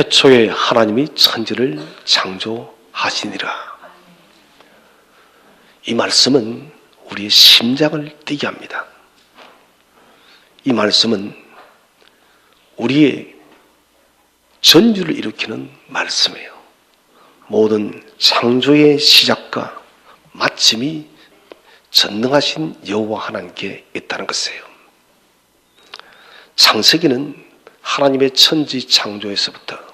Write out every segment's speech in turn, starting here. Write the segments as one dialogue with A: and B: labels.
A: 태초에 하나님이 천지를 창조하시니라. 이 말씀은 우리의 심장을 뛰게 합니다. 이 말씀은 우리의 전주를 일으키는 말씀이에요. 모든 창조의 시작과 마침이 전능하신 여호와 하나님께 있다는 것이에요. 창세기는 하나님의 천지 창조에서부터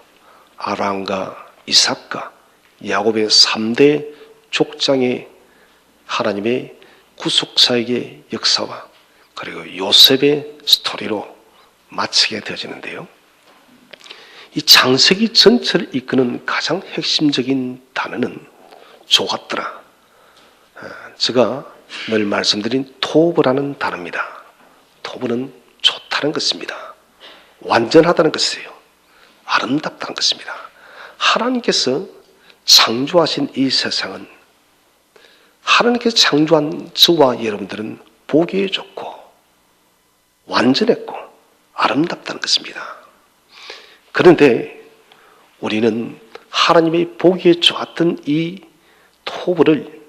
A: 아브라함과 이삭과 야곱의 3대 족장의 하나님의 구속사역의 역사와 그리고 요셉의 스토리로 마치게 되어지는데요. 이 창세기 전체를 이끄는 가장 핵심적인 단어는 좋았더라. 제가 늘 말씀드린 토브라는 단어입니다. 토브는 좋다는 것입니다. 완전하다는 것이에요. 아름답다는 것입니다. 하나님께서 창조하신 이 세상은 하나님께서 창조한 저와 여러분들은 보기에 좋고 완전했고 아름답다는 것입니다. 그런데 우리는 하나님의 보기에 좋았던 이 토브를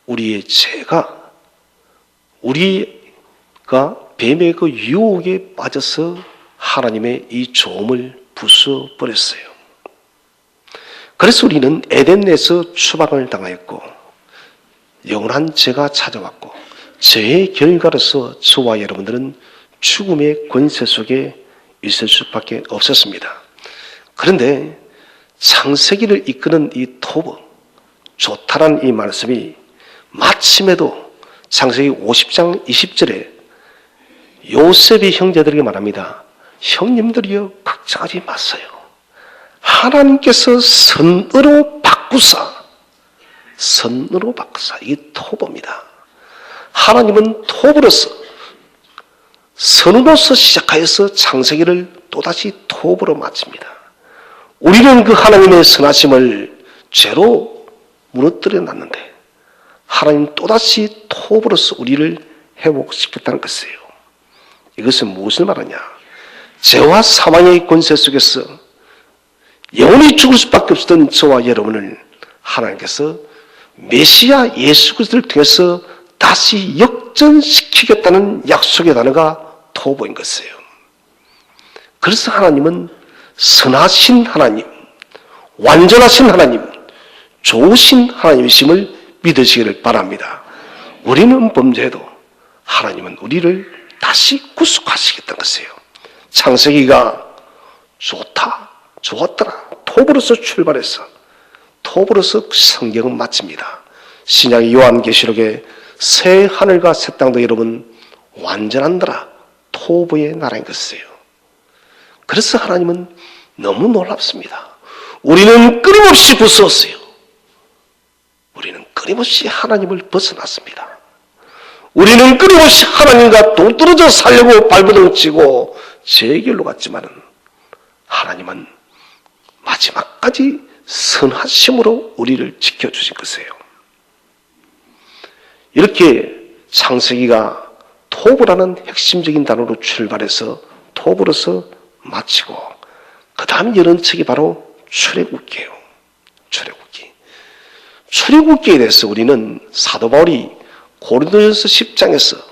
A: 우리의 죄가 우리가 뱀의 그 유혹에 빠져서 하나님의 이 좋음을 부숴버렸어요. 그래서 우리는 에덴에서 추방을 당하였고 영원한 죄가 찾아왔고 죄의 결과로서 저와 여러분들은 죽음의 권세 속에 있을 수밖에 없었습니다. 그런데 창세기를 이끄는 이 토브, 좋다라는 이 말씀이 마침에도 창세기 50장 20절에 요셉의 형제들에게 말합니다. 형님들이여 걱정하지 마세요. 하나님께서 선으로 바꾸사. 이게 토브입니다. 하나님은 토브로서 선으로서 시작하여서 창세기를 또다시 토브로 마칩니다. 우리는 그 하나님의 선하심을 죄로 무너뜨려 놨는데 하나님 또다시 토브로서 우리를 회복시켰다는 것이에요. 이것은 무엇을 말하냐? 죄와 사망의 권세 속에서 영원히 죽을 수밖에 없었던 저와 여러분을 하나님께서 메시아 예수 그리스도를 통해서 다시 역전시키겠다는 약속의 단어가 토보인 것이에요. 그래서 하나님은 선하신 하나님, 완전하신 하나님, 좋으신 하나님이심을 믿으시기를 바랍니다. 우리는 범죄해도 하나님은 우리를 다시 구속하시겠다는 것이에요. 창세기가 좋았더라. 토브로서 출발해서 토브로서 성경은 마칩니다. 신약의 요한계시록에 새 하늘과 새 땅도 여러분 완전한더라. 토브의 나라인 것이에요. 그래서 하나님은 너무 놀랍습니다. 우리는 끊임없이 부수었어요. 우리는 끊임없이 하나님을 벗어났습니다. 우리는 끊임없이 하나님과 동떨어져 살려고 발버둥 치고 제 길로 갔지만은 하나님은 마지막까지 선하심으로 우리를 지켜주신 것이에요. 이렇게 창세기가 토브라는 핵심적인 단어로 출발해서 토브로서 마치고 그 다음 여는 책이 바로 출애굽기예요. 출애굽기에 대해서 우리는 사도 바울이 고린도전서 10장에서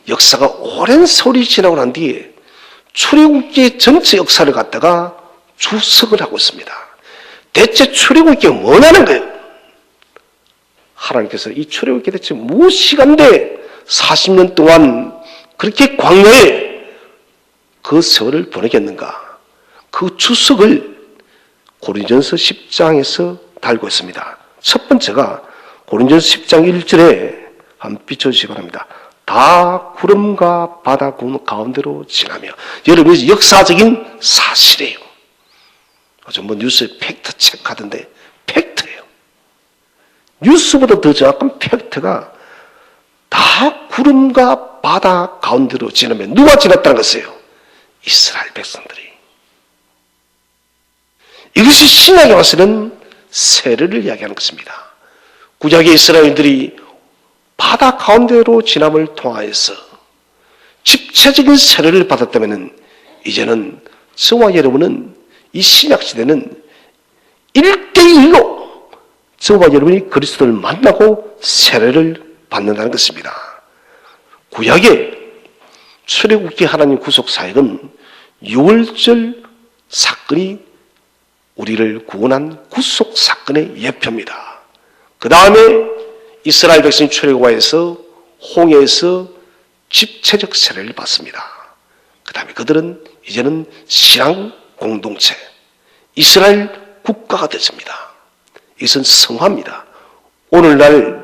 A: 역사가 오랜 세월이 지나고 난 뒤에 출애굽기의 전체 역사를 갖다가 주석을 하고 있습니다. 대체 출애굽기가 뭐냐는 거예요. 하나님께서 이 출애굽기 대체 무엇이간데 40년 동안 그렇게 광야에 그 세월을 보내겠는가? 그 주석을 고린도전서 10장에서 달고 있습니다. 첫 번째가 고린도전서 10장 1절에 한번 비춰주시기 바랍니다. 다 구름과 바다 가운데로 지나며. 여러분, 역사적인 사실이에요. 요즘 뭐 뉴스에 팩트 체크하던데 팩트예요. 뉴스보다 더 정확한 팩트가 다 구름과 바다 가운데로 지나며 누가 지났다는 것이에요? 이스라엘 백성들이. 이것이 신약에 와서는 세례를 이야기하는 것입니다. 구약의 이스라엘들이 바다 가운데로 지남을 통하여서 집체적인 세례를 받았다면 이제는 저와 여러분은 이 신약시대는 1대1로 저와 여러분이 그리스도를 만나고 세례를 받는다는 것입니다. 구약의 출애굽기 하나님 구속 사역은 유월절 사건이 우리를 구원한 구속 사건의 예표입니다. 그 다음에 이스라엘 백성이 출애굽해서 홍해에서 집체적 세례를 받습니다. 그 다음에 그들은 이제는 신앙 공동체, 이스라엘 국가가 됐습니다. 이것은 성화입니다. 오늘날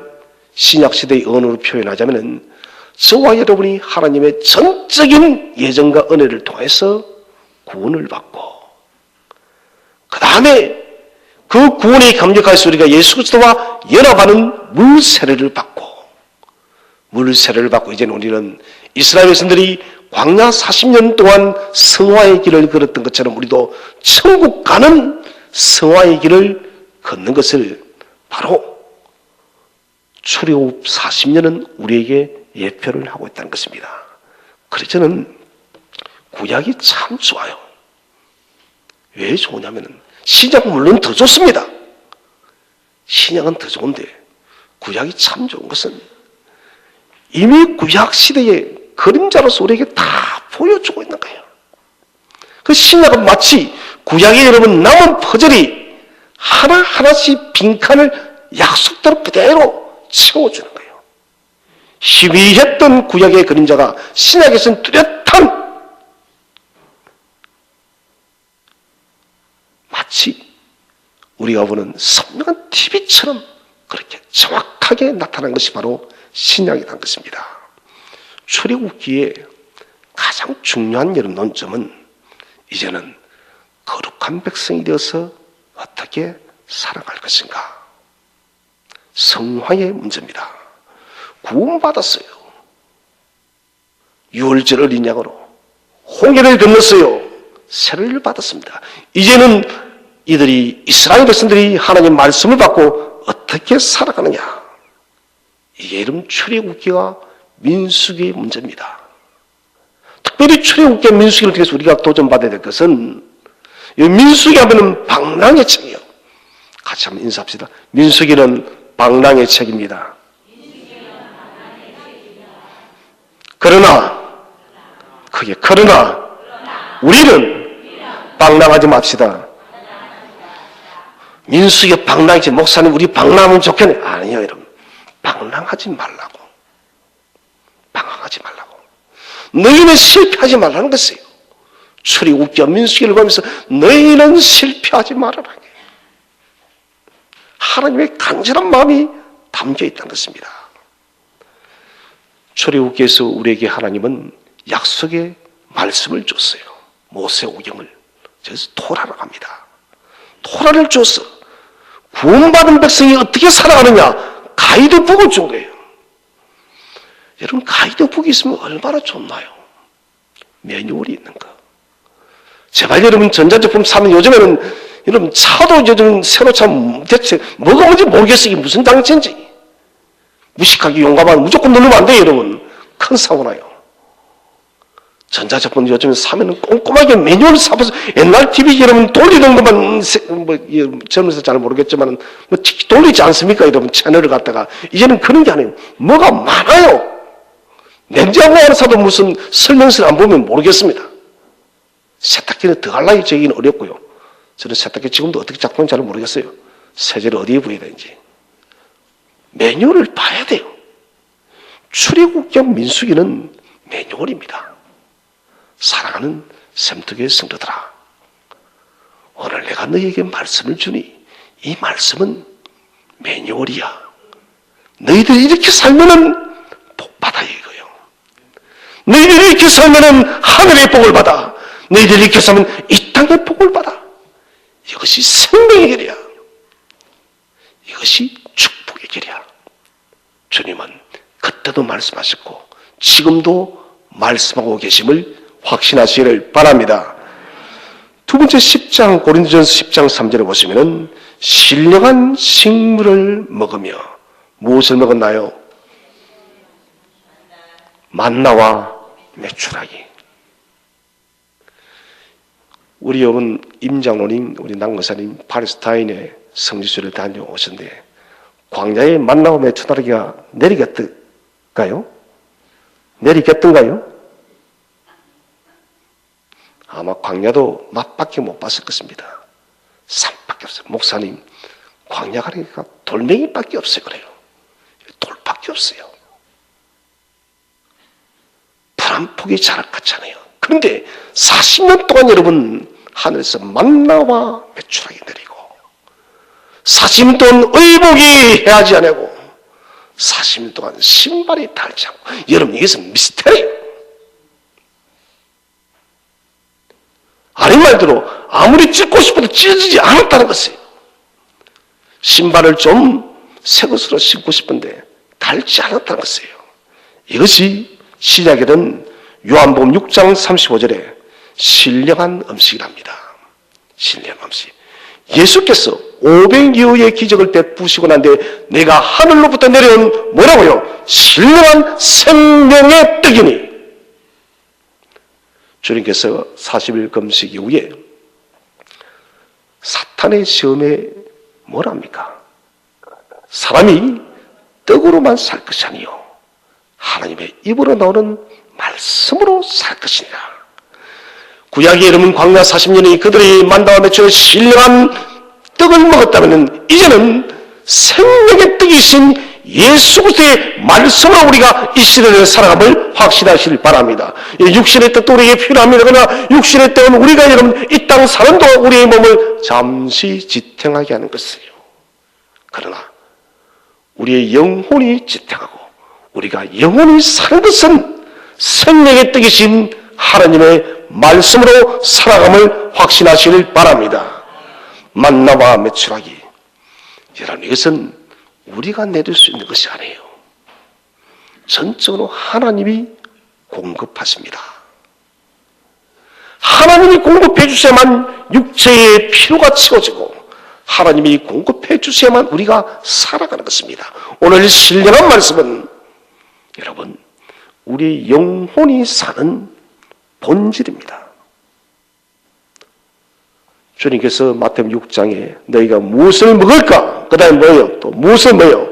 A: 신약시대의 언어로 표현하자면 저와 여러분이 하나님의 전적인 예정과 은혜를 통해서 구원을 받고 그 다음에 그 구원에 감격해서 우리가 예수 그리스도와 연합하는 물세례를 받고 물세례를 받고 이제는 우리는 이스라엘 백성들이 광야 40년 동안 성화의 길을 걸었던 것처럼 우리도 천국 가는 성화의 길을 걷는 것을 바로 출애굽 40년은 우리에게 예표를 하고 있다는 것입니다. 그래서 저는 구약이 참 좋아요. 왜 좋으냐면 신약은 물론 더 좋습니다. 신약은 더 좋은데 구약이 참 좋은 것은 이미 구약 시대의 그림자로서 우리에게 다 보여주고 있는 거예요. 그 신약은 마치 구약에 여러분 남은 퍼즐이 하나하나씩 빈칸을 약속대로 그대로 채워주는 거예요. 희미했던 구약의 그림자가 신약에서는 뚜렷한 마치 우리가 보는 선명한 TV처럼 그렇게 정확하게 나타난 것이 바로 신약이라는 것입니다. 출애굽기에 가장 중요한 여러분 논점은 이제는 거룩한 백성이 되어서 어떻게 살아갈 것인가. 성화의 문제입니다. 구원받았어요. 유월절 어린 양으로 홍해를 건넜어요. 세례를 받았습니다. 이제는 이들이 이스라엘 백성들이 하나님 말씀을 받고 어떻게 살아가느냐. 이게 이름 출애굽기와 민수기의 문제입니다. 특별히 출애굽기와 민수기를 통해서 우리가 도전받아야 될 것은 민수기 하면은 방랑의 책이에요. 같이 한번 인사합시다. 민수기는 방랑의 책입니다. 그러나 우리는 방랑하지 맙시다. 민수기가 방랑의 책, 목사님 우리 방랑하면 좋겠네. 아니요 여러분, 방랑하지 말라고. 방황하지 말라고. 너희는 실패하지 말라는 것이에요. 출애굽기와 민수기를 보면서 너희는 실패하지 말아라. 하나님의 간절한 마음이 담겨 있다는 것입니다. 출애굽기에서 우리에게 하나님은 약속의 말씀을 줬어요. 모세오경을. 그래서 토라라고 합니다. 토라를 줘서 구원받은 백성이 어떻게 살아가느냐 가이드북을 준 거예요. 여러분 가이드북이 있으면 얼마나 좋나요? 매뉴얼이 있는 거. 제발 여러분 전자제품 사면 요즘에는 여러분 차도 요즘 새로 참 대체 뭐가 뭔지 모르겠어요. 이게 무슨 장치인지. 무식하게 용감하면 무조건 누르면 안 돼요 여러분. 큰 사고 나요. 전자제품 요즘 사면 꼼꼼하게 매뉴얼을 사봐서 옛날 TV 여러분 돌리는 것만 젊어서 잘 모르겠지만 뭐 돌리지 않습니까 여러분 채널을 갖다가. 이제는 그런 게 아니에요. 뭐가 많아요. 냉장고 하나 사도 무슨 설명서를 안 보면 모르겠습니다. 세탁기는 더 갈라요. 저기는 어렵고요. 저는 세탁기 지금도 어떻게 작동하는지 잘 모르겠어요. 세제를 어디에 부어야 되는지. 매뉴얼을 봐야 돼요. 출애굽기와 민수기는 매뉴얼입니다. 사랑하는 샘투교의 성도들아, 오늘 내가 너희에게 말씀을 주니 이 말씀은 매뉴얼이야. 너희들이 이렇게 살면은 복 받아 이거예요. 너희들이 이렇게 살면은 하늘의 복을 받아. 너희들이 이렇게 살면 이 땅의 복을 받아. 이것이 생명의 길이야. 이것이 축복의 길이야. 주님은 그때도 말씀하셨고 지금도 말씀하고 계심을 확신하시기를 바랍니다. 두 번째 10장 고린도전서 10장 3절에 보시면은 신령한 식물을 먹으며 무엇을 먹었나요? 만나와 메추라기. 우리 여러분 임장로님, 우리 남거사님 팔레스타인에 성지순례 다녀오셨는데 광야의 만나움에 초다르기가 내리겠던가요? 아마 광야도 맛밖에 못 봤을 것입니다. 산밖에 없어요. 목사님, 광야 가니까 돌멩이밖에 없어요. 그래요. 돌밖에 없어요. 풀 한 폭이 자락 같잖아요. 그런데 40년 동안 여러분 하늘에서 만나와 메추라기 내리고 40년 동안 의복이 해하지 않고 40년 동안 신발이 닳지 않고 여러분 이것은 미스테리예요. 아닌 말대로 아무리 찢고 싶어도 찢어지지 않았다는 것이에요. 신발을 좀 새 것으로 신고 싶은데 닳지 않았다는 것이에요. 이것이 시작에는 요한복음 6장 35절에 신령한 음식이랍니다. 신령한 음식. 예수께서 500여의 기적을 베푸시고 난 뒤에 내가 하늘로부터 내려온 뭐라고요? 신령한 생명의 떡이니. 주님께서 40일 금식 이후에 사탄의 시험에 뭐랍니까? 사람이 떡으로만 살 것이 아니요 하나님의 입으로 나오는 말씀으로 살 것이니라. 구약의 여러분 광야 40년이 그들이 만다와 맺혀 신령한 떡을 먹었다면 이제는 생명의 떡이신 예수 그리스도의 말씀으로 우리가 이 시대를 살아감을 확신하시길 바랍니다. 육신의 떡도 우리에게 필요합니다. 그러나 육신의 떡은 우리가 여러분 이 땅 사는 동안 우리의 몸을 잠시 지탱하게 하는 것이에요. 그러나 우리의 영혼이 지탱하고 우리가 영혼이 사는 것은 생명의 떡이신 하나님의 말씀으로 살아감을 확신하시길 바랍니다. 만나와 메추라기. 여러분 이것은 우리가 내릴 수 있는 것이 아니에요. 전적으로 하나님이 공급하십니다. 하나님이 공급해 주셔야만 육체의 피로가 채워지고 하나님이 공급해 주셔야만 우리가 살아가는 것입니다. 오늘 신령한 말씀은 여러분 우리 영혼이 사는 본질입니다. 주님께서 마태복음 6장에 너희가 무엇을 먹을까? 그 다음에 뭐예요? 또 무엇을 뭐예요?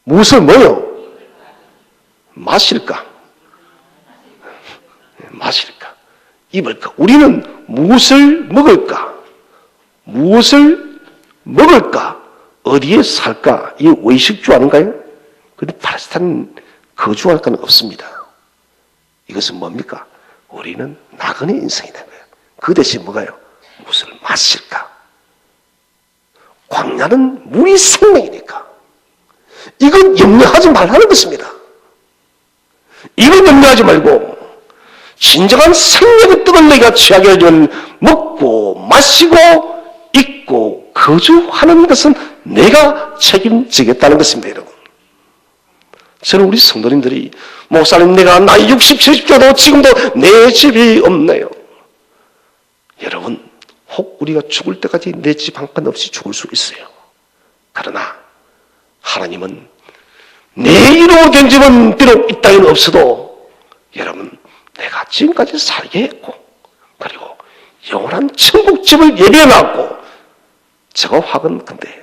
A: 무엇을 뭐예요? 마실까? 마실까? 입을까? 우리는 무엇을 먹을까? 무엇을 먹을까? 어디에 살까? 이게 의식주 아닌가요? 그런데 팔레스타인 거주할 건 없습니다. 이것은 뭡니까? 우리는 나그네 인생이 된 거예요. 그 대신 뭐가요? 무엇을 마실까? 광야는 물이 생명이니까 이건 염려하지 말라는 것입니다. 이건 염려하지 말고 진정한 생명의 떡을 내가 취하게 해주면 먹고 마시고 입고 거주하는 것은 내가 책임지겠다는 것입니다. 여러분 저는 우리 성도님들이 목사님 내가 나이 60, 70도 지금도 내 집이 없네요. 여러분 혹 우리가 죽을 때까지 내 집 한 칸 없이 죽을 수 있어요. 그러나 하나님은 내 이름으로 된 집은 비록 이 땅에는 없어도 여러분 내가 지금까지 살게 했고 그리고 영원한 천국집을 예비해놨고 저거 확은 근데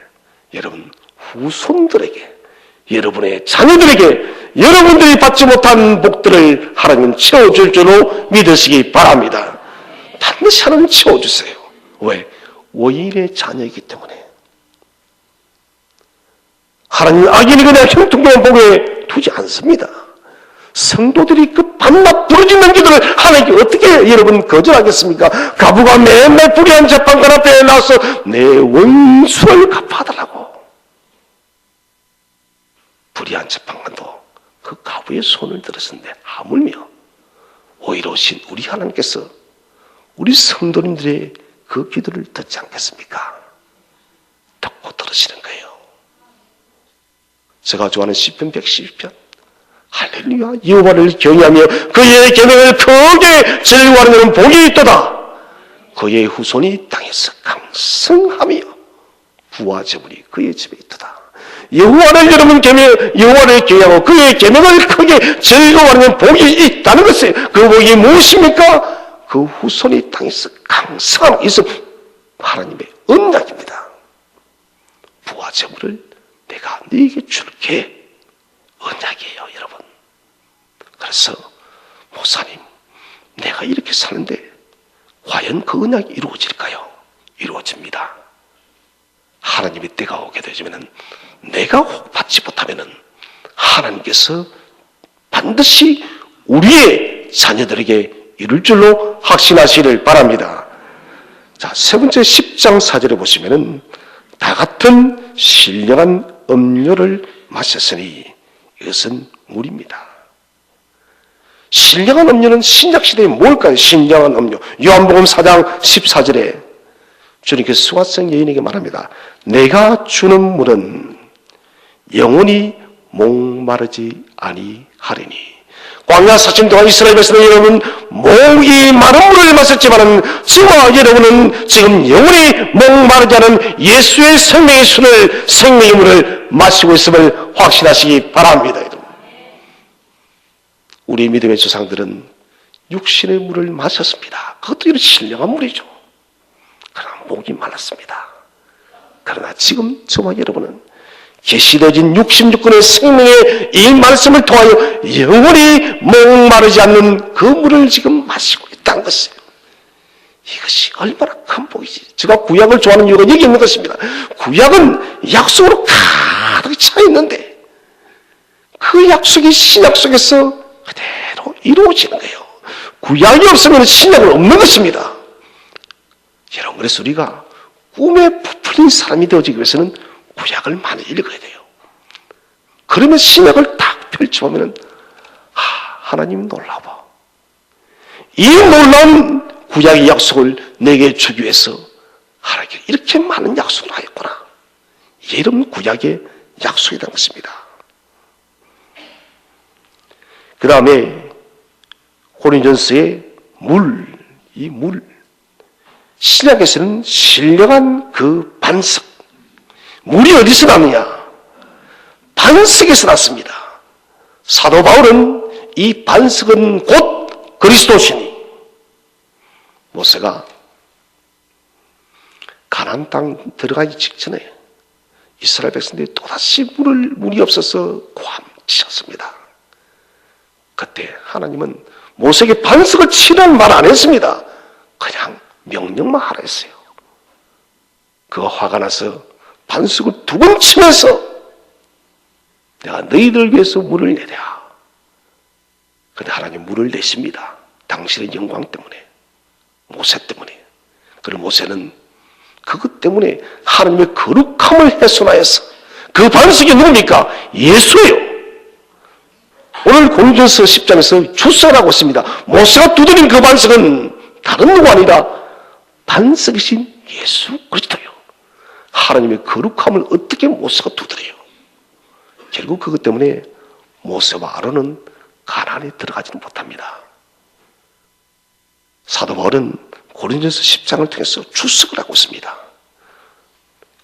A: 여러분 후손들에게 여러분의 자녀들에게 여러분들이 받지 못한 복들을 하나님은 채워줄 줄로 믿으시기 바랍니다. 반드시 하나님 채워주세요. 왜? 원인의 자녀이기 때문에. 하나님은 악인이 그냥 형통된 복에 두지 않습니다. 성도들이 그 밤낮 부르짖는 기도를 하나님께 어떻게 여러분 거절하겠습니까? 가부가 맨날 불의한 재판관 앞에 나와서 내 원수를 갚아달라고. 불의한 재판관도 그 가부의 손을 들었는데 하물며 오히려 오신 우리 하나님께서 우리 성도님들의 그 기도를 듣지 않겠습니까? 듣고 들으시는 거예요. 제가 좋아하는 시편 112편 할렐루야 여호와를 경외하며 그의 계명을 크게 즐거워하는 복이 있도다. 그의 후손이 땅에서 강성하며 부와 재물이 그의 집에 있도다. 여호와를 여러분 여호와를 경외하고 그의 계명을 크게 즐거워하는 복이 있다는 것이에요. 그 복이 무엇입니까? 그 후손이 땅에서 강성함 있음 하나님의 언약입니다. 부와 재물을 내가 네게 줄게 언약이에요, 여러분. 그래서 목사님, 내가 이렇게 사는데 과연 그 언약이 이루어질까요? 이루어집니다. 하나님의 때가 오게 되면 내가 혹 받지 못하면 하나님께서 반드시 우리의 자녀들에게 이룰 줄로 확신하시기를 바랍니다. 자, 세 번째 10장 4절에 보시면은 다 같은 신령한 음료를 마셨으니 이것은 물입니다. 신령한 음료는 신약시대에 뭘까요? 신령한 음료. 요한복음 4장 14절에 주님께서 수가성 여인에게 말합니다. 내가 주는 물은 영원히 목마르지 아니하리니. 광야 40년 동안 이스라엘 백성들 여러분 목이 마른 물을 마셨지만 저와 여러분은 지금 영원히 목마르지 않은 예수의 생명의 술을, 생명의 물을 마시고 있음을 확신하시기 바랍니다. 여러분. 우리 믿음의 조상들은 육신의 물을 마셨습니다. 그것도 이런 신령한 물이죠. 그러나 목이 말랐습니다. 그러나 지금 저와 여러분은 계시되어진 66권의 생명의 이 말씀을 통하여 영원히 목마르지 않는 그 물을 지금 마시고 있다는 것이에요. 이것이 얼마나 큰 복이지. 제가 구약을 좋아하는 이유가 여기 있는 것입니다. 구약은 약속으로 가득 차 있는데 그 약속이 신약 속에서 그대로 이루어지는 거예요. 구약이 없으면 신약은 없는 것입니다. 여러분, 그래서 우리가 꿈에 부풀린 사람이 되어지기 위해서는 구약을 많이 읽어야 돼요. 그러면 신약을 딱 펼쳐보면 하나님 놀라워. 이 놀라운 구약의 약속을 내게 주기 위해서 하나님께 이렇게 많은 약속을 하였구나. 이게 이런 구약의 약속이라는 것입니다. 그 다음에 고린전서의 이 물. 신약에서는 신령한 그 반석. 물이 어디서 나느냐? 반석에서 났습니다. 사도 바울은 이 반석은 곧 그리스도시니 모세가 가나안 땅 들어가기 직전에 이스라엘 백성들이 또다시 물이 없어서 고함치셨습니다. 그때 하나님은 모세에게 반석을 치라는 말 안 했습니다. 그냥 명령만 하라 했어요. 그가 화가 나서 반석을 두 번 치면서 내가 너희들 위해서 물을 내랴. 그런데 하나님 물을 내십니다. 당신의 영광 때문에, 모세 때문에. 그리고 모세는 그것 때문에 하나님의 거룩함을 훼손하여서 그 반석이 누굽니까? 예수예요. 오늘 고린도전서 10장에서 주석이라고 했습니다. 모세가 두드린 그 반석은 다른 누가 아니라 반석이신 예수 그리스도예요. 하나님의 거룩함을 어떻게 모세가 두드려요? 결국 그것 때문에 모세와 아론은 가나안에 들어가지는 못합니다. 사도 바울은 고린도전서 10장을 통해서 주석을 하고 있습니다.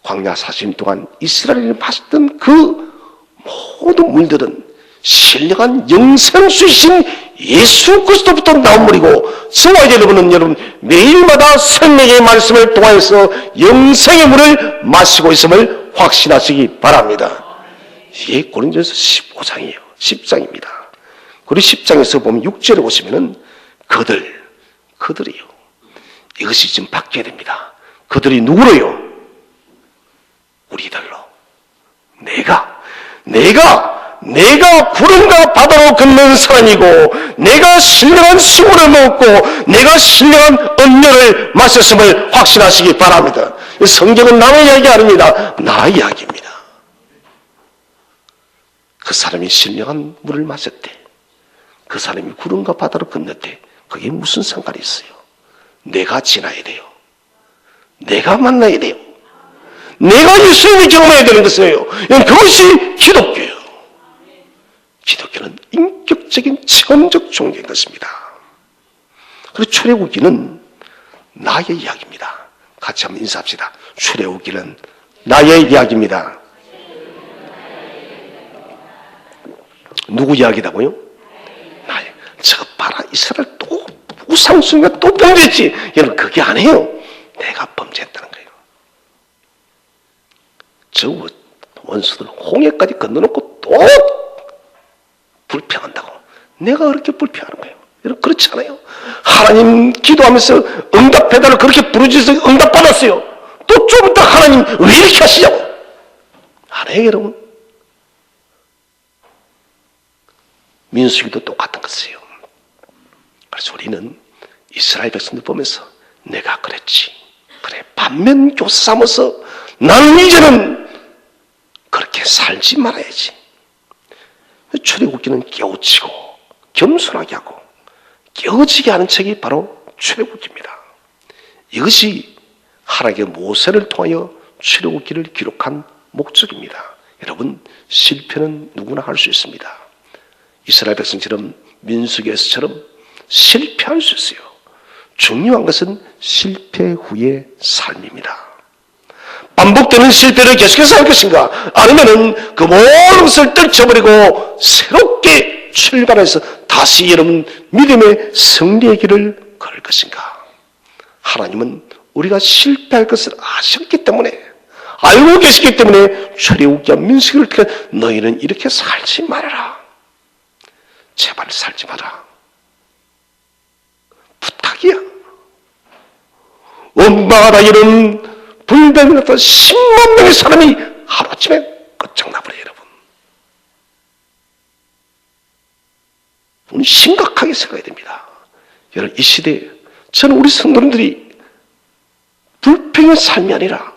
A: 광야 40년 동안 이스라엘이 마셨던 그 모든 물들은 신령한 영생수이신 예수 그리스도부터 나온 물이고 저와 여러분 매일마다 생명의 말씀을 통하여서 영생의 물을 마시고 있음을 확신하시기 바랍니다. 이게 고린도전서 15장이에요. 10장입니다. 그리고 10장에서 보면 6절에 보시면은 그들이요. 이것이 지금 바뀌어야 됩니다. 그들이 누구로요? 우리들로. 내가 구름과 바다로 걷는 사람이고 내가 신령한 수물을 먹었고 내가 신령한 음료를 마셨음을 확신하시기 바랍니다. 성경은 남의 이야기 아닙니다. 나의 이야기입니다. 그 사람이 신령한 물을 마셨대. 그 사람이 구름과 바다로 건넜대. 그게 무슨 상관이 있어요? 내가 지나야 돼요. 내가 만나야 돼요. 내가 예수님을 경험해야 되는 것이에요. 그것이 기독교예요. 기독교는 인격적인 체험적 종교인 것입니다. 그리고 출애굽기는 나의 이야기입니다. 같이 한번 인사합시다. 출애굽기는 나의 이야기입니다. 누구 이야기다고요? 나의. 저 봐라, 이스라엘 또 우상숭배가 또 범죄했지. 여러분 그게 아니에요. 내가 범죄했다는 거예요. 저 원수들 홍해까지 건너놓고 또 불평한다고. 내가 그렇게 불평하는 거예요. 여러분 그렇지 않아요? 하나님 기도하면서 응답해달라고 그렇게 부르짖어서 응답받았어요. 또 좀 이따 하나님 왜 이렇게 하시냐고. 아니에요 여러분. 민수기도 똑같은 것이에요. 그래서 우리는 이스라엘 백성들 보면서 내가 그랬지. 그래 반면교사 삼아서 나는 이제는 그렇게 살지 말아야지. 출애굽기는 깨우치고 겸손하게 하고 깨어지게 하는 책이 바로 출애굽기입니다. 이것이 하나님의 모세를 통하여 출애굽기를 기록한 목적입니다. 여러분 실패는 누구나 할 수 있습니다. 이스라엘 백성처럼 민수기에서처럼 실패할 수 있어요. 중요한 것은 실패 후의 삶입니다. 반복되는 실패를 계속해서 할 것인가? 아니면은 그 모든 것을 떨쳐버리고 새롭게 출발해서 다시 여러분 믿음의 승리의 길을 걸을 것인가? 하나님은 우리가 실패할 것을 아셨기 때문에 알고 계시기 때문에 출애굽기와 민수기를 통해 너희는 이렇게 살지 말아라. 제발 살지 마라. 부탁이야. 엄마가 이런 불뱀이 나타나 10만 명의 사람이 하루아침에 끝장나버려요. 여러분. 우리 심각하게 생각해야 됩니다. 여러분 이 시대에 저는 우리 성도님들이 불평의 삶이 아니라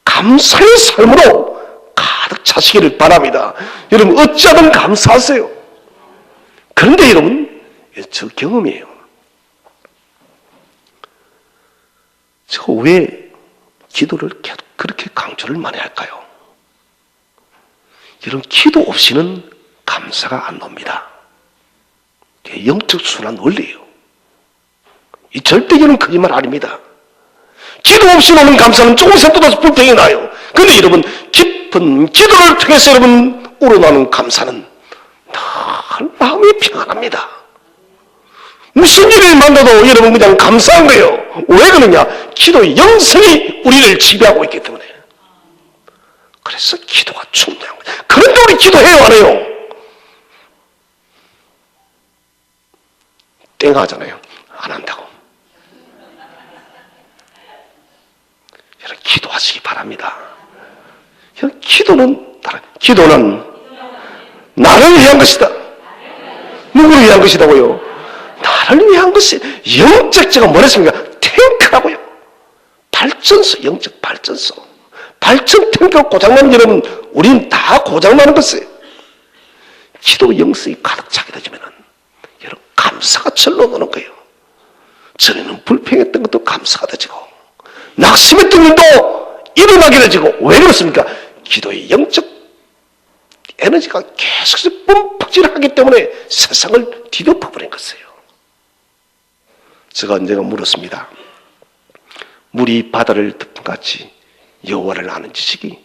A: 감사의 삶으로 가득 차시기를 바랍니다. 여러분 어찌하든 감사하세요. 그런데 여러분 저 경험이에요. 저 왜 기도를 그렇게 강조를 많이 할까요? 여러분 기도 없이는 감사가 안 납니다. 영적 순환 원리예요. 이 절대적인 거짓말 아닙니다. 기도 없이 오는 감사는 조금씩 쏟아서 불평이 나요. 그런데 여러분 깊은 기도를 통해서 여러분 우러나는 감사는 늘 마음이 평안합니다. 무슨 일을 만나도 여러분 그냥 감사한 거예요. 왜 그러냐? 기도의 영성이 우리를 지배하고 있기 때문에. 그래서 기도가 중요한 거예요. 그런데 우리 기도해요 안 해요? 땡 하잖아요. 안 한다고. 여러분 기도하시기 바랍니다. 여러분 기도는 나를 위한 것이다. 누구를 위한 것이라고요? 나를 위한 것이 영적 제가 뭐랬습니까? 탱크라고요. 발전소, 영적 발전소. 발전 탱크가 고장나면 여러분 우리는 다 고장나는 것이에요. 기도 영성이 가득 차게 되면 여러분 감사가 절로 오는 거예요. 전에는 불평했던 것도 감사가 되지고 낙심했던 일도 일어나게 되지고 왜 그렇습니까? 기도의 영적 에너지가 계속 뿜뻑질하기 때문에 세상을 뒤덮어버린 것이에요. 제가 언젠가 물었습니다. 물이 바다를 덮은 같이 여호와를 아는 지식이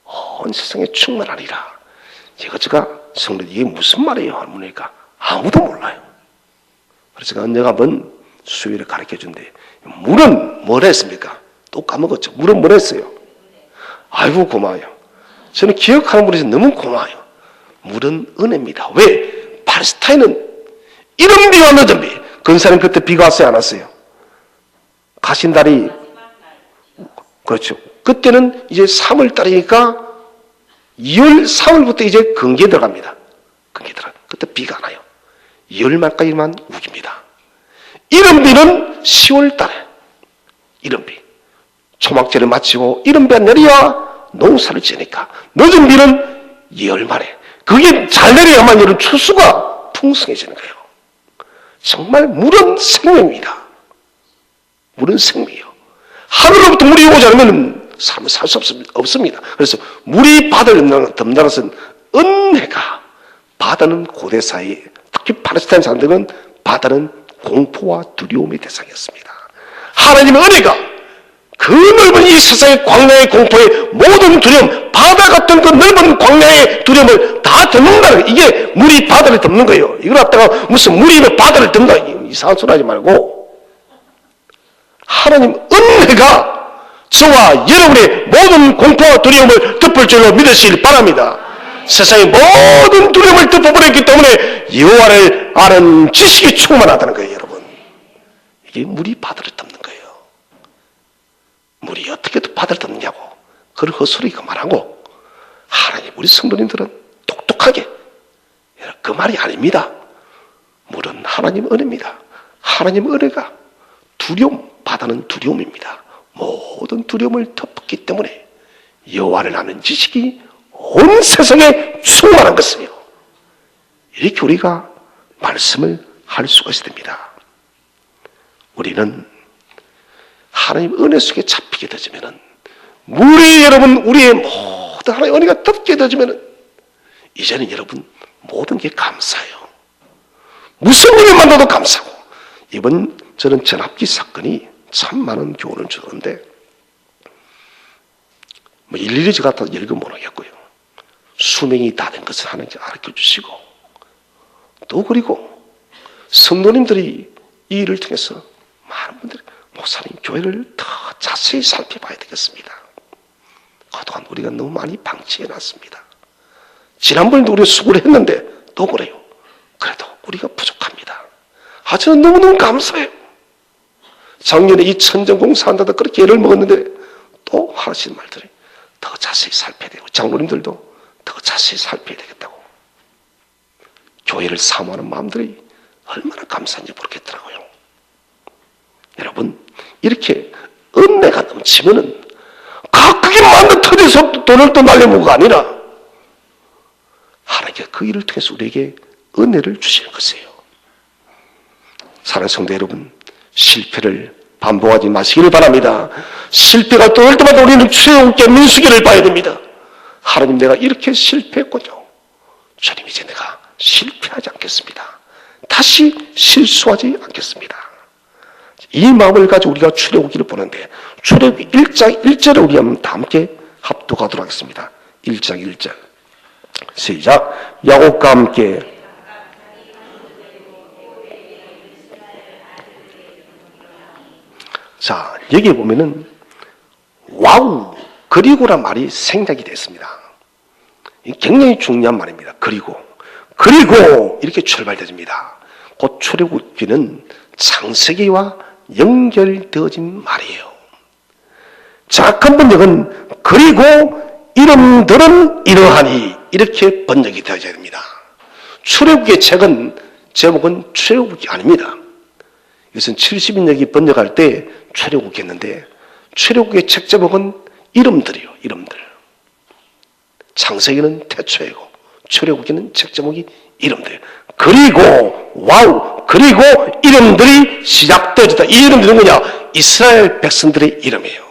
A: 온 세상에 충만하리라. 제가 성도들 이게 무슨 말이에요? 하니까 아무도 몰라요. 그래서 제가 언젠가 한번 수위를 가르쳐 준대. 물은 뭘 했습니까? 또 까먹었죠. 물은 뭘 했어요? 아이고 고마워요. 저는 기억하는 분이 너무 고마워요. 물은 은혜입니다. 왜? 팔레스타인은 이런 비와 늦은 비. 근사는 그때 비가 왔어요? 안 왔어요? 가신달이 그렇죠. 그때는 이제 3월달이니까 2월 3월부터 이제 건기에 들어갑니다. 그때 비가 안 와요. 2월 말까지만 우깁니다. 이런 비는 10월달에 이런 비. 초막제를 마치고 이런 비가 내려야 농사를 지니까 늦은 비는 2월 말에 그게 잘 내려야만 이런 추수가 풍성해지는 거예요. 정말 물은 생명입니다. 물은 생명이에요. 하늘로부터 물이 오지 않으면 삶을 살 수 없습니다. 그래서 물이 바다를 덮는다는 것은 은혜가 바다는 고대사회 특히 팔레스타인 사람들은 바다는 공포와 두려움의 대상이었습니다. 하나님의 은혜가 그 넓은 이 세상의 광야의 공포의 모든 두려움 바다 같은 그 넓은 광야의 두려움을 다 덮는다는 이게 물이 바다를 덮는 거예요. 이걸 갖다가 무슨 물이 바다를 덮는다 이상한 소리 하지 말고 하나님 은혜가 저와 여러분의 모든 공포와 두려움을 덮을 줄로 믿으시길 바랍니다. 세상의 모든 두려움을 덮어버렸기 때문에 여호와를 아는 지식이 충만하다는 거예요, 여러분. 이게 물이 바다를 덮는 거예요. 물이 어떻게 바다를 덮느냐고 그런 헛소리가 말하고, 하나님 우리 성도님들은 똑똑하게, 그 말이 아닙니다. 물은 하나님 은혜입니다. 하나님 은혜가 두려움, 바다는 두려움입니다. 모든 두려움을 덮었기 때문에 여호와를 아는 지식이 온 세상에 충만한 것이에요. 이렇게 우리가 말씀을 할 수가 있어야 됩니다. 우리는 하나님 은혜 속에 잡히게 되지면은, 물이 여러분 우리의 모든 하나님 은혜가 덮게 되지면은, 이제는 여러분 모든 게 감사해요. 무슨 일을 만나도 감사하고. 이번 저는 전합기 사건이 참 많은 교훈을 주는데, 뭐 일일이 저 같아서 읽어 모르겠고요. 수명이 다 된 것을 하나님께 가르쳐 주시고, 또 그리고 성도님들이 이 일을 통해서 많은 분들이 목사님 교회를 더 자세히 살펴봐야 되겠습니다. 그동안 우리가 너무 많이 방치해 놨습니다. 지난번에도 우리가 수고를 했는데 또 그래요. 그래도 우리가 부족합니다. 저는 너무너무 감사해요. 작년에 이 천정공사 한다다 그렇게 애를 먹었는데 또 하시는 말들이 더 자세히 살펴야 되고, 장로님들도 더 자세히 살펴야 되겠다고. 교회를 사모하는 마음들이 얼마나 감사한지 모르겠더라고요. 여러분, 이렇게 은혜가 넘치면은 각각이 만든 터에서 돈을 또 날려먹고가 아니라 하나님께 그 일을 통해서 우리에게 은혜를 주시는 것이에요. 사랑하는 성도 여러분, 실패를 반복하지 마시기를 바랍니다. 실패가 또 올 때마다 우리는 최후께 민수기를 봐야 됩니다. 하나님, 내가 이렇게 실패했군요. 주님, 이제 내가 실패하지 않겠습니다. 다시 실수하지 않겠습니다. 이 마음을 가지고 우리가 출애굽기를 보는데, 출애굽기 1장 1절을 우리 한번 다 함께 합독하도록 하겠습니다. 1장 1절 시작. 야곱과 함께 자, 여기 보면은 와우, 그리고란 말이 생략이 됐습니다. 굉장히 중요한 말입니다. 그리고 이렇게 출발됩니다. 곧 출애굽기는 창세기와 연결되어진 말이에요. 정확한 번역은 그리고 이름들은 이러하니, 이렇게 번역이 되어져야 됩니다. 출애굽기의 책은 제목은 출애굽기 아닙니다. 이것은 70인역이 번역할 때 출애굽기 했는데, 출애굽기의 책 제목은 이름들이요, 이름들. 창세기는 태초이고 출애굽기는 책 제목이 이름들. 그리고 와우, 그리고 이름들이 시작되어졌다. 이 이름들이 누구냐? 이스라엘 백성들의 이름이에요.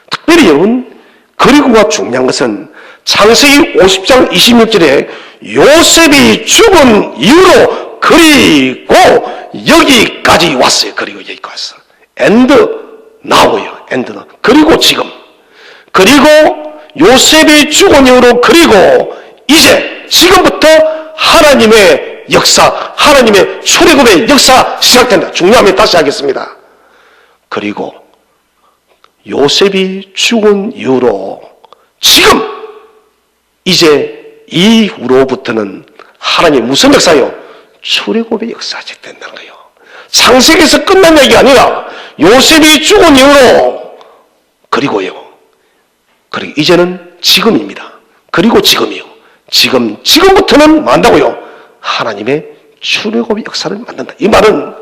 A: 특별히 여러분, 그리고가 중요한 것은 창세기 50장 26절에 요셉이 죽은 이후로 그리고 여기까지 왔어요. 그리고 여기까지 왔어. and now예요. and now. 그리고 지금. 그리고 요셉이 죽은 이후로, 그리고 이제 지금부터 하나님의 역사, 하나님의 출애굽의 역사 시작된다. 중요하면 다시 하겠습니다. 그리고 요셉이 죽은 이후로 지금 이제 이후로부터는 하나님 무슨 역사요? 출애굽의 역사가 시작된다는 거예요. 창세기에서 끝난 얘기가 아니라 요셉이 죽은 이후로 그리고요. 그리고 이제는 지금입니다. 그리고 지금이요. 지금부터는 뭐 한다고요? 하나님의 출애굽의 역사를 만든다. 이 말은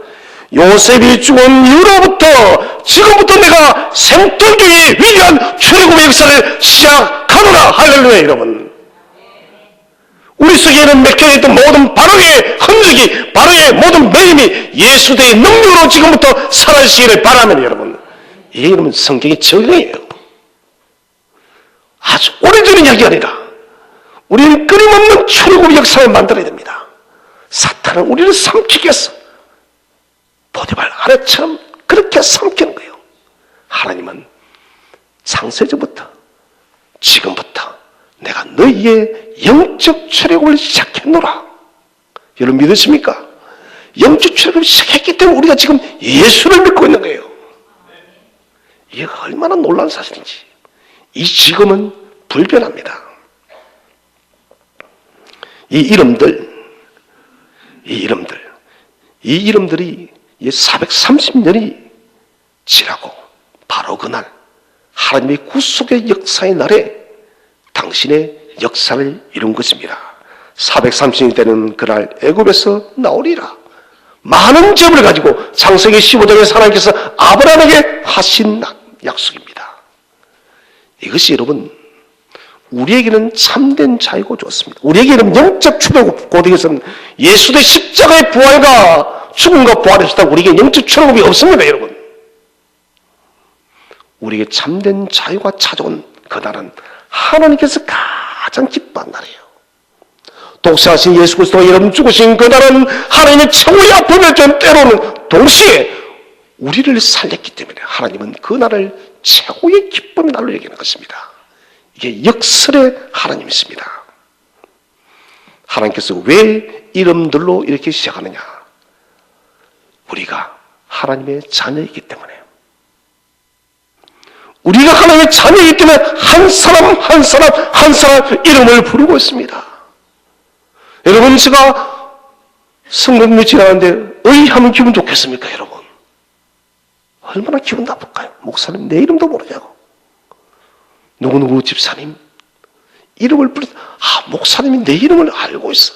A: 요셉이 죽은 이후로부터 지금부터 내가 생tor기의 위대한 출애굽의 역사를 시작하노라. 할렐루야, 여러분. 우리 속에는 맥혀있던 모든 바로의 흔적이, 바로의 모든 매임이 예수의 능력으로 지금부터 사라지시기를 바라면, 여러분, 이게 여러분 성경의 적용이에요. 아주 오래전 이야기가 아니라 우리는 끊임없는 출애굽의 역사를 만들어야 됩니다. 사탄은 우리를 삼키게 해서 보디발 아내처럼 그렇게 삼키는 거예요. 하나님은 창세전부터 지금부터 내가 너희의 영적 출애굽을 시작했노라. 여러분 믿으십니까? 영적 출애굽을 시작했기 때문에 우리가 지금 예수를 믿고 있는 거예요. 이게 얼마나 놀라운 사실인지. 이 지금은 불변합니다. 이 이름들이 430년이 지나고 바로 그날 하나님의 구속의 역사의 날에 당신의 역사를 이룬 것입니다. 430년 되는 그날 애굽에서 나오리라. 많은 재물을 가지고 창세기 15장에서 하나님께서 아브라함에게 하신 약속입니다. 이것이 여러분 우리에게는 참된 자유고 좋습니다. 우리에게는 영적 출애굽, 곧 이것은 예수의 십자가의 부활과 죽음과 부활했다. 우리에게 영적 출애굽이 없습니다, 여러분. 우리에게 참된 자유가 찾아온 그날은 하나님께서 가장 기뻐한 날이에요. 독생하신 예수 그리스도가 여러분 죽으신 그날은 하나님의 최후의 아픔을 좀 때로는 동시에 우리를 살렸기 때문에 하나님은 그날을 최고의 기쁨의 날로 여기는 것입니다. 이게 역설의 하나님이십니다. 하나님께서 왜 이름들로 이렇게 시작하느냐? 우리가 하나님의 자녀이기 때문에, 우리가 하나님의 자녀이기 때문에 한 사람 한 사람 이름을 부르고 있습니다. 여러분, 제가 성령님이 지나가는데 의 하면 기분 좋겠습니까, 여러분? 얼마나 기분 나쁠까요? 목사님 내 이름도 모르냐고. 누구누구 집사님 이름을 목사님이 내 이름을 알고 있어.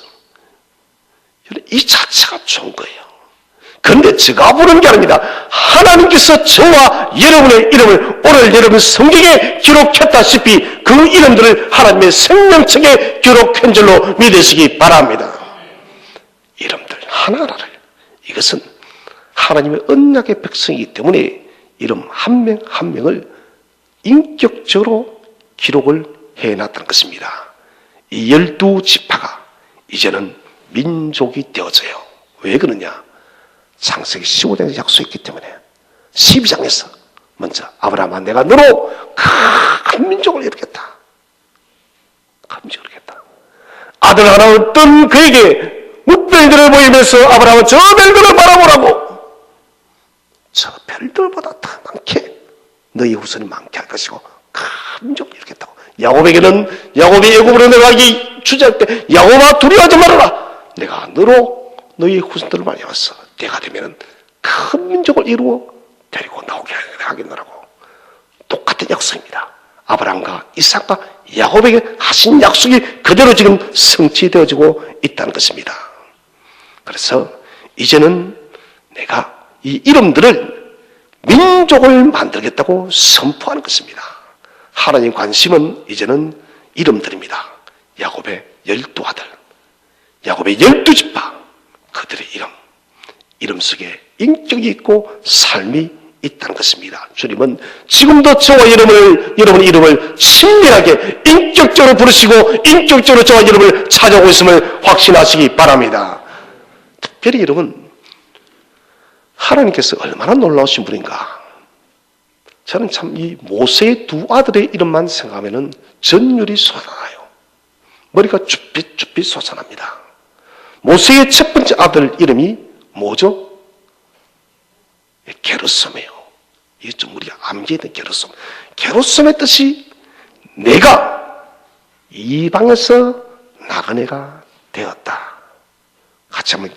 A: 이 자체가 좋은 거예요. 그런데 제가 부르는 게 아닙니다. 하나님께서 저와 여러분의 이름을 오늘 여러분 성경에 기록했다시피 그 이름들을 하나님의 생명책에 기록한 줄로 믿으시기 바랍니다. 이름들 하나하나를, 이것은 하나님의 언약의 백성이기 때문에 이름 한 명 한 명을 인격적으로 기록을 해놨다는 것입니다. 이 12지파가 이제는 민족이 되어져요. 왜 그러냐? 창세기 15장에서 약속했기 때문에. 12장에서 먼저 아브라함아 내가 너로 큰 민족을 이루겠다. 큰 민족을 이루겠다. 아들 하나 없던 그에게 뭇별들을 보이면서 아브라함은 저 별들을 바라보라고. 저 별들보다 더 많게 너희 후손이 많게 할 것이고 큰 민족을 이루겠다고. 야곱에게는 야곱이 애굽으로 내려가기 주저할 때 야곱아 두려워하지 말아라. 내가 너로 너희 후손들을 많이 왔어. 때가 되면은 큰 민족을 이루어 데리고 나오게 하겠노라고. 똑같은 약속입니다. 아브라함과 이삭과 야곱에게 하신 약속이 그대로 지금 성취되어지고 있다는 것입니다. 그래서 이제는 내가 이 이름들을 민족을 만들겠다고 선포하는 것입니다. 하나님 관심은 이제는 이름들입니다. 야곱의 12아들, 야곱의 12지파, 그들의 이름 속에 인격이 있고 삶이 있다는 것입니다. 주님은 지금도 저와 여러분 이름을 친밀하게 인격적으로 부르시고 인격적으로 저와 여러분을 찾아오고 있음을 확신하시기 바랍니다. 특별히 여러분, 하나님께서 얼마나 놀라우신 분인가. 저는 참 이 모세의 두 아들의 이름만 생각하면 전율이 솟아나요. 머리가 쭈삣쭈삣 솟아납니다. 모세의 첫 번째 아들 이름이 뭐죠? 게르솜이에요. 이게 좀 우리가 암기했던 게르솜. 게르솜의 뜻이 내가 이방에서 나그네가 되었다. 같이 한번.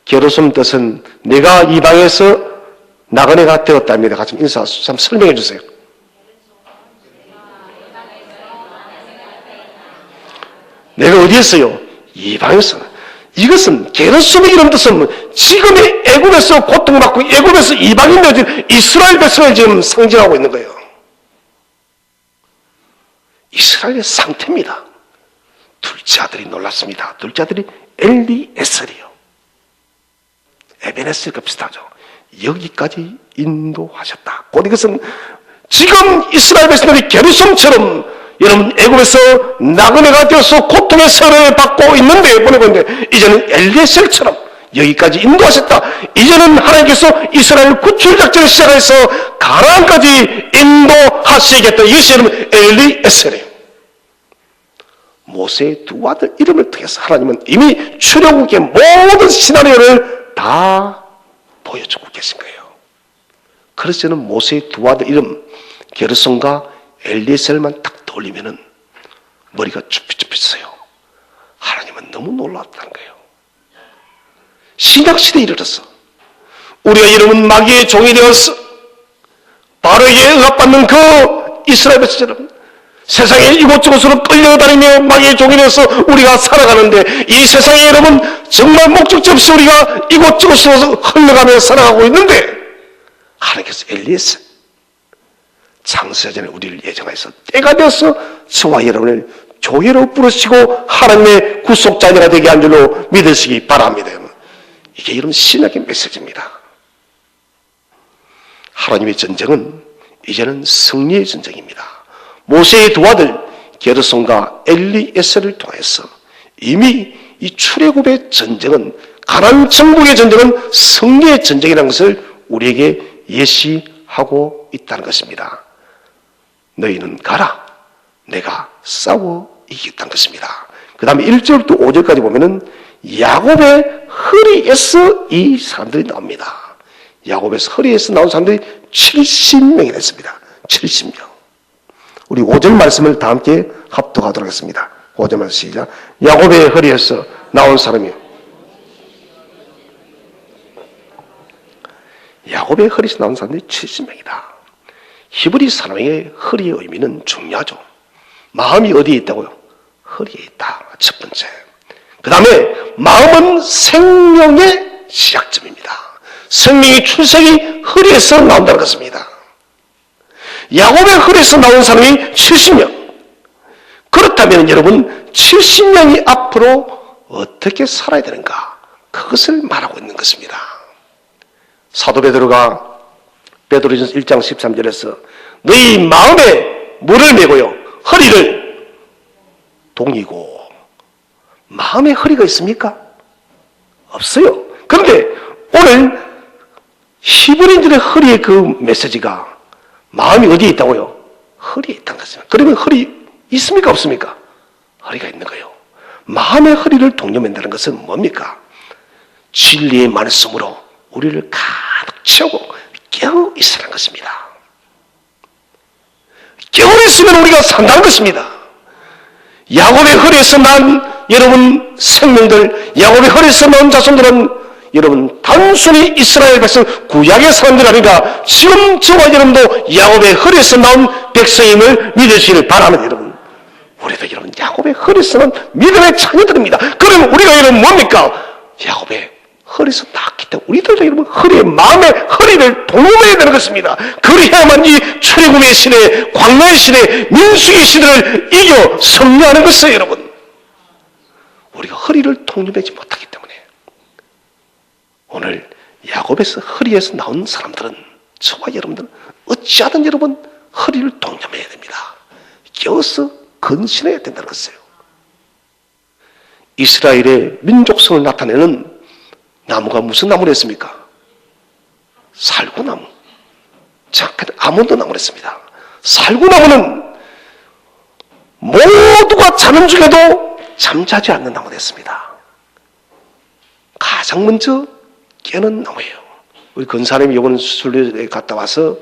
A: 게르솜 뜻은 내가 이방에서 나그네가 되었답니다. 같이 인사 한번 설명해 주세요. 내가 어디에서요? 이방에서. 이것은 게르솜의 이름 뜻은 지금의 애굽에서 고통받고 애굽에서 이방인 되어진 이스라엘 백성을 지금 상징하고 있는 거예요. 이스라엘의 상태입니다. 둘째 아들이 놀랐습니다. 둘째 아들이 엘리에셀이요. 에베네셀과 비슷하죠. 여기까지 인도하셨다. 곧 이것은 지금 이스라엘 백성들이 게르솜처럼 여러분 애굽에서 나그네가 되어서 고통의 세례를 받고 있는데 보내고 있는데 이제는 엘리에셀처럼 여기까지 인도하셨다. 이제는 하나님께서 이스라엘 구출 작전을 시작해서 가나안까지 인도하시겠다. 이것이 여러분 엘리에셀이에요. 모세의 두 아들 이름을 통해서 하나님은 이미 출애굽의 모든 시나리오를 다 보여주고 계신 거예요. 그래서 저는 모세의 두 아들 이름 게르손과 엘리에셀만 딱 떠올리면은 머리가 쭈삣쭈삣해요. 하나님은 너무 놀랍다는 거예요. 신약시대에 이르렀어. 우리가 이름은 마귀의 종이 되었어. 바로에게 응합받는 그 이스라엘 백성처럼 세상에 이곳저곳으로 끌려다니며 마귀의 종이 되어서 우리가 살아가는데, 이 세상에 여러분 정말 목적지 없이 우리가 이곳저곳으로 흘러가며 살아가고 있는데, 하나님께서 엘리에셀 장세전에 우리를 예정하여서 때가 되어서 저와 여러분을 조회로 부르시고 하나님의 구속자녀가 되게 한 줄로 믿으시기 바랍니다. 이게 이런 신약의 메시지입니다. 하나님의 전쟁은 이제는 승리의 전쟁입니다. 모세의 두 아들 게르손과 엘리에셀을 통해서 이미 이 출애굽의 전쟁은, 가나안 정복의 전쟁은 승리의 전쟁이라는 것을 우리에게 예시하고 있다는 것입니다. 너희는 가라, 내가 싸워 이기겠다는 것입니다. 그 다음에 1절부터 5절까지 보면은 야곱의 허리에서 이 사람들이 나옵니다. 야곱에서 허리에서 나온 사람들이 70명이 됐습니다. 70명. 우리 5절 말씀을 다 함께 합독하도록 하겠습니다. 5절 말씀 시작. 야곱의 허리에서 나온 사람이요. 야곱의 허리에서 나온 사람들이 70명이다. 히브리 사람의 허리의 의미는 중요하죠. 마음이 어디에 있다고요? 허리에 있다. 첫 번째. 그 다음에 마음은 생명의 시작점입니다. 생명의 출생이 허리에서 나온다는 것입니다. 야곱의 허리에서 나온 사람이 70명. 그렇다면 여러분 70명이 앞으로 어떻게 살아야 되는가? 그것을 말하고 있는 것입니다. 사도 베드로가 베드로전서 1장 13절에서 너희 마음에 물을 메고요 허리를 동이고. 마음에 허리가 있습니까? 없어요. 그런데 오늘 히브리인들의 허리의 그 메시지가 마음이 어디에 있다고요? 허리에 있다는 것입니다. 그러면 허리 있습니까? 없습니까? 허리가 있는 거예요. 마음의 허리를 동여맨다는 것은 뭡니까? 진리의 말씀으로 우리를 가득 채우고 깨어 있으라는 것입니다. 깨어 있으면 우리가 산다는 것입니다. 야곱의 허리에서 난 여러분 생명들, 야곱의 허리에서 나온 자손들은 여러분 단순히 이스라엘 백성 구약의 사람들 아니라 지금 저와 여러분도 야곱의 허리에서 나온 백성임을 믿으시길 바랍니다. 여러분, 우리도 여러분 야곱의 허리에서 나온 믿음의 자녀들입니다. 그러면 우리가 여러분 뭡니까? 야곱의 허리에서 낳았기 때문에 우리들도 여러분 허리에, 마음의 허리를 동여매야 되는 것입니다. 그래야만 이 출애굽의 시대, 광야의 시대, 민수의 시대를 이겨 승리하는 것이에요. 여러분, 우리가 허리를 동여매지 못하기 때문에 오늘 야곱에서 허리에서 나온 사람들은, 저와 여러분들은 어찌하든 여러분 허리를 동여매야 됩니다. 깨어서 근신해야 된다는 것이에요. 이스라엘의 민족성을 나타내는 나무가 무슨 나무를 했습니까? 살구나무. 정확하게 아몬드 나무를 했습니다. 살구나무는 모두가 자는 중에도 잠자지 않는 나무를 했습니다. 가장 먼저 깨는 나무예요. 우리 근사님이 이번 수술에 갔다 와서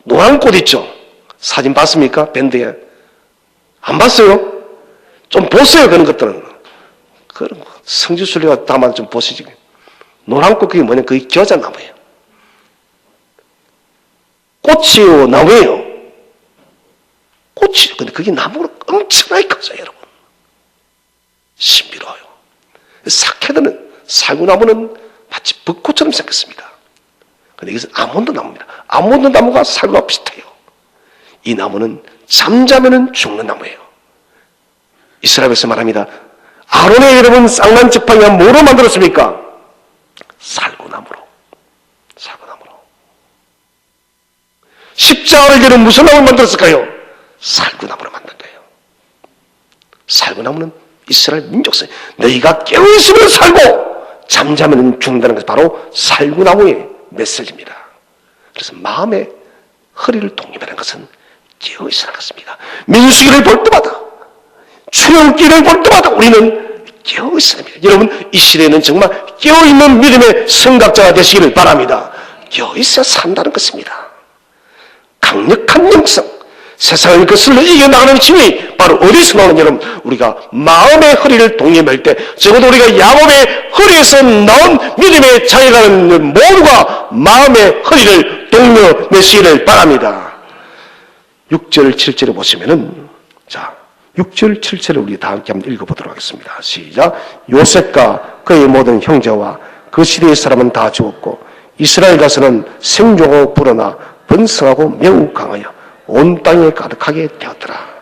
A: 노란 꽃 있죠? 사진 봤습니까? 밴드에. 안 봤어요? 좀 보세요. 그런 것들은. 그런 거. 성지순례가 다만 좀 보시지. 노란 꽃, 그게 뭐냐? 그게 겨자나무예요. 꽃이요, 나무예요. 꽃이, 근데 그게 나무로 엄청나게 커져요, 여러분. 신비로워요. 사케드는, 살구나무는 마치 벚꽃처럼 생겼습니다. 근데 이것은 아몬드 나무입니다. 아몬드 나무가 살구와 비슷해요. 이 나무는 잠자면은 죽는 나무예요. 이스라엘에서 말합니다. 아론의 여러분 쌍난 지팡이가 뭐로 만들었습니까? 살구나무로. 살구나무로. 십자가를 여러분 무슨 나무로 만들었을까요? 살구나무로 만든 거예요. 살구나무는 이스라엘 민족성. 너희가 깨어있으면 살고 잠자면 죽는다는 것이 바로 살구나무의 메시지입니다. 그래서 마음의 허리를 동여매는 것은 깨어있으라는 것입니다. 민수기를 볼 때마다, 출애굽기를 볼 때마다 우리는 깨어있어야 합니다. 여러분, 이 시대에는 정말 깨어있는 믿음의 생각자가 되시기를 바랍니다. 깨어있어 산다는 것입니다. 강력한 영성, 세상의 것을 이겨나가는 힘이 바로 어디서 나오는 여러분, 우리가 마음의 허리를 동여맬 때, 적어도 우리가 야곱의 허리에서 나온 믿음의 자유라는 모두가 마음의 허리를 동여매시기를 바랍니다. 6절 7절에 보시면은, 자 6절 7절을 우리 다 함께 한번 읽어보도록 하겠습니다. 시작. 요셉과 그의 모든 형제와 그 시대의 사람은 다 죽었고 이스라엘 가서는 생존하고 불어나 번성하고 매우 강하여 온 땅에 가득하게 되었더라.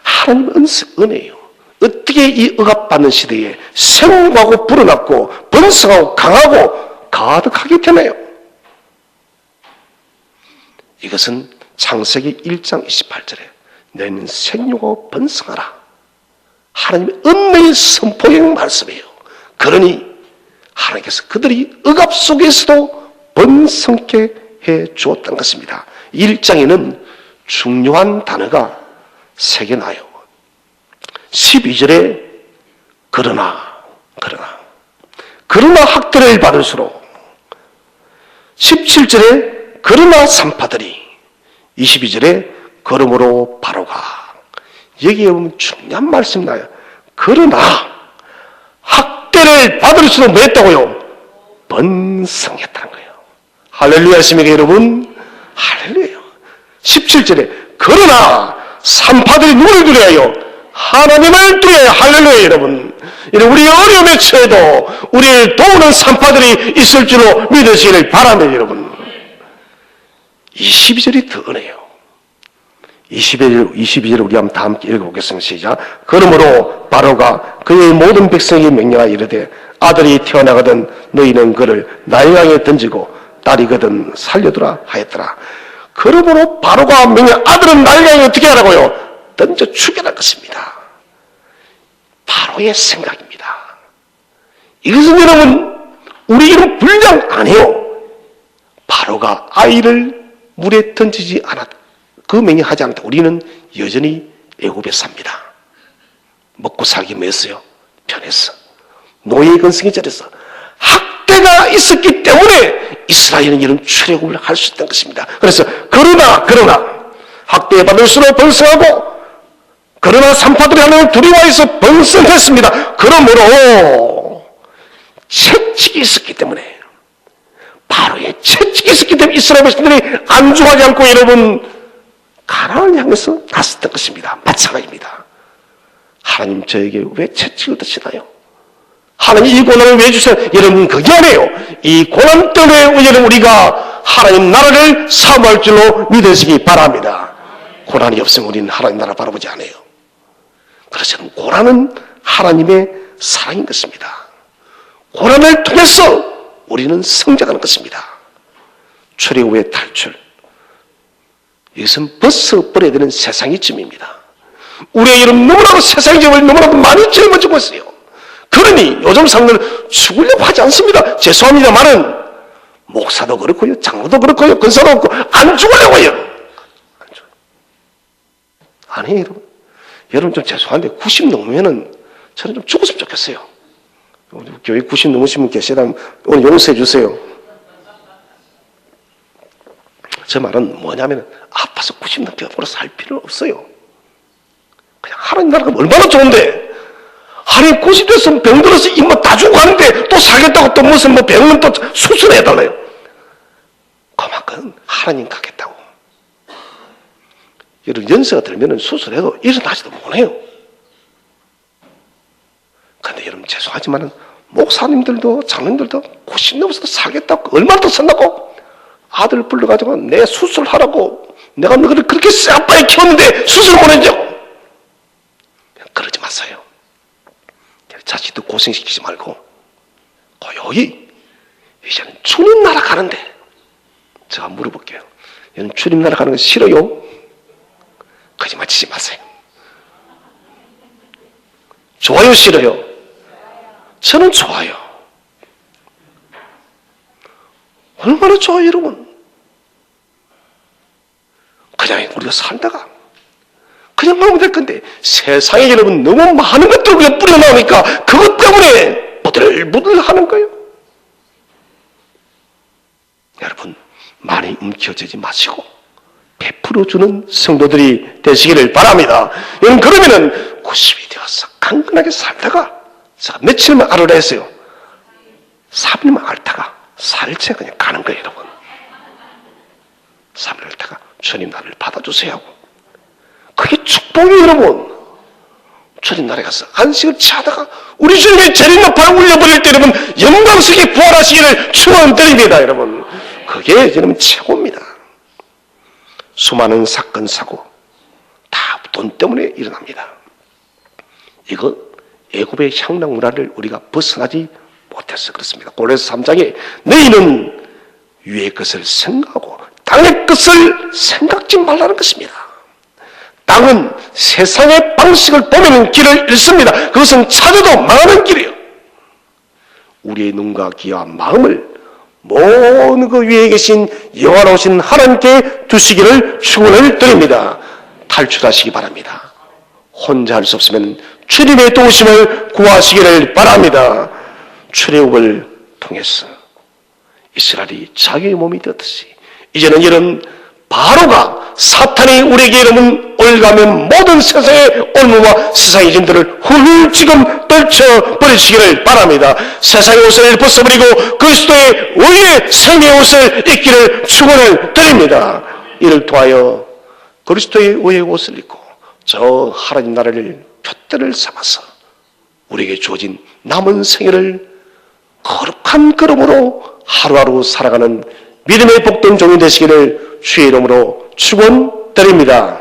A: 하나님 은혜예요. 어떻게 이 억압받는 시대에 생육하고 불어났고 번성하고 강하고 가득하게 되나요? 이것은 창세기 1장 28절에 너희는 생육하고 번성하라. 하나님의 은혜의 선포의 말씀이에요. 그러니 하나님께서 그들이 억압 속에서도 번성케 해 주었다는 것입니다. 1장에는 중요한 단어가 3개 나요. 12절에 그러나 학대를 받을수록, 17절에 그러나 산파들이, 22절에 그러므로 바로가. 여기에 보면 중요한 말씀 나요. 그러나 학대를 받을수록 뭐 했다고요? 번성했다는 거예요. 할렐루야 하십니까 여러분? 할렐루야. 17절에 그러나 산파들이 누구를 두려워요? 하나님을 두려워요. 할렐루야 여러분. 우리 어려움에 처해도 우리를 도우는 산파들이 있을 줄로 믿으시기를 바랍니다 여러분. 22절이 더 은혜요. 22절 우리 한번 다 함께 읽어보겠습니다. 시작. 그러므로 바로가 그의 모든 백성에게 명령하여 이르되 아들이 태어나거든 너희는 그를 나일강에 던지고 딸이거든 살려두라 하였더라. 그러므로 바로가 명령, 아들은 나일강에 어떻게 하라고요? 던져 죽여라 것입니다. 바로의 생각입니다. 이것은 여러분 우리에게는 불량 안 해요. 바로가 아이를 물에 던지지 않았다. 그 명령하지 않았다. 우리는 여전히 애굽에 삽니다. 먹고 살기 뭐였어요? 편했어. 노예의 근성이 저랬어. 학대가 있었기 때문에 이스라엘은 이런 출애굽을 할 수 있다는 것입니다. 그래서 그러나 학대에 받을수록 번성하고 그러나 산파들이 하나님을 두려워해서 번성했습니다. 그러므로 채찍이 있었기 때문에, 바로의 채찍이 있었기 때문에 이스라엘 백성들이 안주하지 않고 여러분 가나안을 향해서 갔었던 것입니다. 마찬가지입니다. 하나님 저에게 왜 채찍을 드시나요? 하나님 이 고난을 왜 주세요? 여러분 그게 아니에요. 이 고난 때문에 여러분 우리가 하나님 나라를 사모할 줄로 믿으시기 바랍니다. 고난이 없으면 우리는 하나님 나라 바라보지 않아요. 그래서 고난은 하나님의 사랑인 것입니다. 고난을 통해서 우리는 성장하는 것입니다. 출애굽의 탈출, 이것은 벗어버려야 되는 세상의 짐입니다. 우리의 이름 너무나도 세상의 짐을 너무나도 많이 짊어지고 있어요. 그러니 요즘 사람들은 죽으려고 하지 않습니다. 죄송합니다만은 목사도 그렇고요, 장로도 그렇고요, 권사도 그렇고 안 죽으려고 해요. 안 죽어요. 아니에요 여러분. 여러분 좀 죄송한데 90 넘으면은 저는 좀 죽었으면 좋겠어요. 우리 교회 90 넘으신 분 계시다면 오늘 용서해 주세요. 저 말은 뭐냐면 아파서 90 넘게 살 필요 없어요. 그냥 하나님 나라가 얼마나 좋은데, 하나님 90 됐으면 병들어서 입맛 다 주고 가는데 또 살겠다고 또 무슨 병은 또 수술해달라요. 그만큼 하나님 가겠다고. 여러분 연세가 들면 수술해도 일어나지도 못해요. 그런데 여러분 죄송하지만 목사님들도 장로님들도 90 넘어서 살겠다고 얼마나 더 산다고 아들 불러가지고 내 수술하라고, 내가 너를 그렇게 쎄아빠에 키웠는데 수술 보내자고. 그러지 마세요. 자식도 고생시키지 말고 고요히 이제는 주님 나라 가는데, 제가 물어볼게요. 여러분 주님 나라 가는 거 싫어요? 거짓말 치지 마세요. 좋아요 싫어요? 저는 좋아요. 얼마나 좋아요 여러분. 그냥 우리가 살다가 그냥 가면 될 건데 세상에 여러분 너무 많은 것들 우리가 뿌려나오니까 그것 때문에 부들부들 하는 거예요. 여러분, 많이 움켜쥐지 마시고 베풀어주는 성도들이 되시기를 바랍니다. 여러분, 그러면은 90이 되어서 강건하게 살다가, 자, 며칠만 알으라 했어요. 3일만 앓다가 살째 그냥 가는 거예요, 여러분. 3일 앓다가 주님 나를 받아주세요 하고. 그게 축복이에요, 여러분. 주님 나라에 가서 안식을 취하다가 우리 주님의 재림나팔을 울려버릴 때 여러분 영광스럽게 부활하시기를 축원드립니다, 여러분. 그게 여러분 최고입니다. 수많은 사건 사고 다 돈 때문에 일어납니다. 이거 애굽의 향락 문화를 우리가 벗어나지 못해서 그렇습니다. 골로새 3장에 너희는 위의 것을 생각하고 땅의 것을 생각지 말라는 것입니다. 땅은 세상의 방식을 보면 길을 잃습니다. 그것은 찾아도 망하는 길이에요. 우리의 눈과 귀와 마음을 모든 그 위에 계신 영원하신 하나님께 두시기를 축원을 드립니다. 탈출하시기 바랍니다. 혼자 할 수 없으면 주님의 도우심을 구하시기를 바랍니다. 출애굽을 통해서 이스라엘이 자기의 몸이 되었듯이 이제는 이런 바로가 사탄이 우리에게 여러분 올가면 모든 세상의 올무와 세상의 짐들을 훌훌 지금 떨쳐버리시기를 바랍니다. 세상의 옷을 벗어버리고 그리스도의 의의 생명의 옷을 입기를 축원을 드립니다. 이를 통하여 그리스도의 의의 옷을 입고 저 하나님 나라를 표대를 삼아서 우리에게 주어진 남은 생애를 거룩한 걸음으로 하루하루 살아가는 믿음의 복된 종이 되시기를 주의 이름으로 축원드립니다.